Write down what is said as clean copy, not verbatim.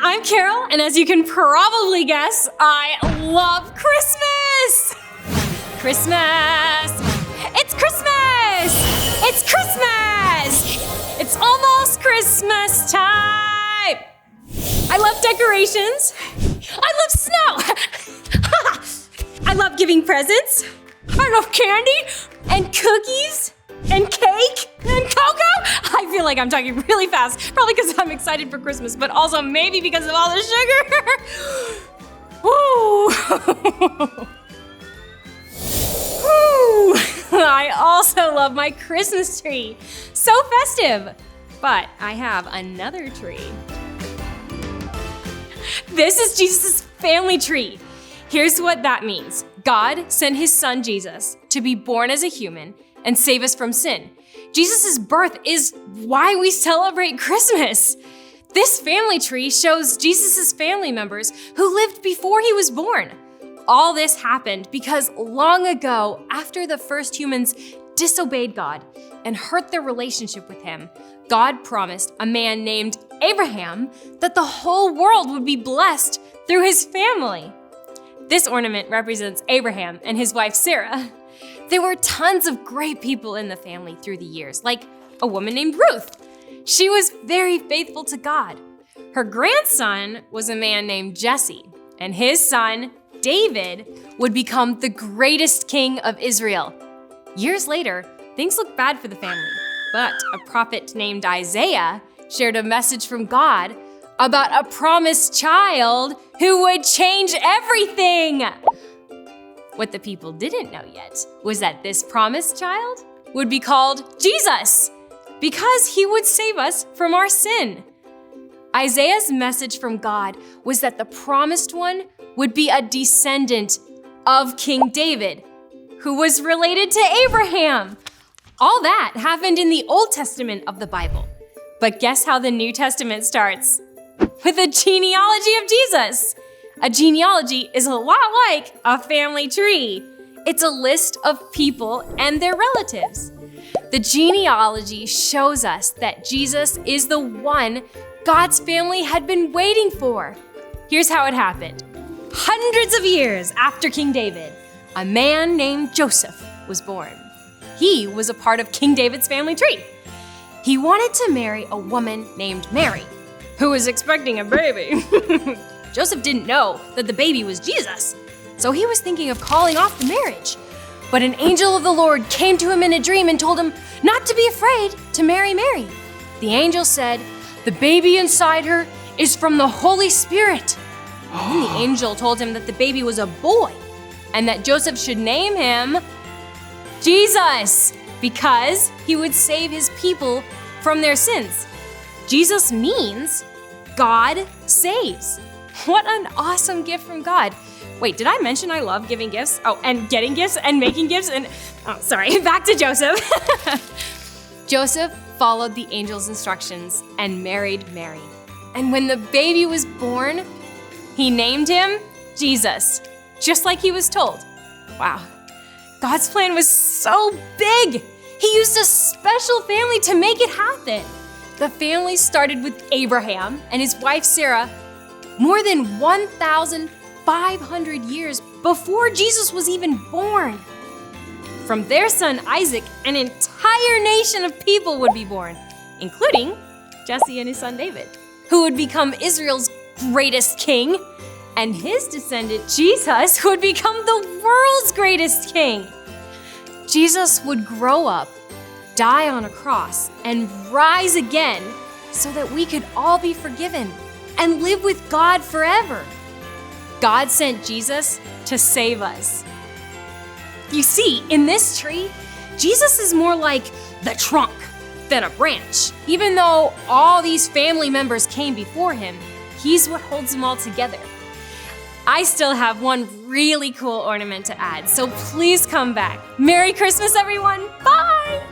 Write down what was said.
I'm Carol, and as you can probably guess, I love Christmas! Christmas! It's Christmas! It's Christmas! It's almost Christmas time! I love decorations. I love snow! I love giving presents. I love candy and cookies and cake and cocoa. I feel like I'm talking really fast, probably because I'm excited for Christmas, but also maybe because of all the sugar. Woo. Woo. I also love my Christmas tree. So festive. But I have another tree. This is Jesus' family tree. Here's what that means. God sent his son Jesus to be born as a human and save us from sin. Jesus' birth is why we celebrate Christmas. This family tree shows Jesus' family members who lived before he was born. All this happened because long ago, after the first humans disobeyed God and hurt their relationship with him, God promised a man named Abraham that the whole world would be blessed through his family. This ornament represents Abraham and his wife Sarah. There were tons of great people in the family through the years, like a woman named Ruth. She was very faithful to God. Her grandson was a man named Jesse, and his son, David, would become the greatest king of Israel. Years later, things looked bad for the family, but a prophet named Isaiah shared a message from God about a promised child who would change everything. What the people didn't know yet was that this promised child would be called Jesus because he would save us from our sin. Isaiah's message from God was that the promised one would be a descendant of King David, who was related to Abraham. All that happened in the Old Testament of the Bible. But guess how the New Testament starts? With a genealogy of Jesus. A genealogy is a lot like a family tree. It's a list of people and their relatives. The genealogy shows us that Jesus is the one God's family had been waiting for. Here's how it happened. Hundreds of years after King David, a man named Joseph was born. He was a part of King David's family tree. He wanted to marry a woman named Mary, who was expecting a baby. Joseph didn't know that the baby was Jesus, so he was thinking of calling off the marriage. But an angel of the Lord came to him in a dream and told him not to be afraid to marry Mary. The angel said, "The baby inside her is from the Holy Spirit." And then the angel told him that the baby was a boy and that Joseph should name him Jesus because he would save his people from their sins. Jesus means God saves. What an awesome gift from God. Wait, did I mention I love giving gifts? Oh, and getting gifts and making gifts sorry, back to Joseph. Joseph followed the angel's instructions and married Mary. And when the baby was born, he named him Jesus, just like he was told. Wow, God's plan was so big. He used a special family to make it happen. The family started with Abraham and his wife Sarah more than 1,500 years before Jesus was even born. From their son Isaac, an entire nation of people would be born, including Jesse and his son David, who would become Israel's greatest king, and his descendant Jesus would become the world's greatest king. Jesus would grow up, die on a cross, and rise again so that we could all be forgiven and live with God forever. God sent Jesus to save us. You see, in this tree, Jesus is more like the trunk than a branch. Even though all these family members came before him, he's what holds them all together. I still have one really cool ornament to add, so please come back. Merry Christmas, everyone. Bye!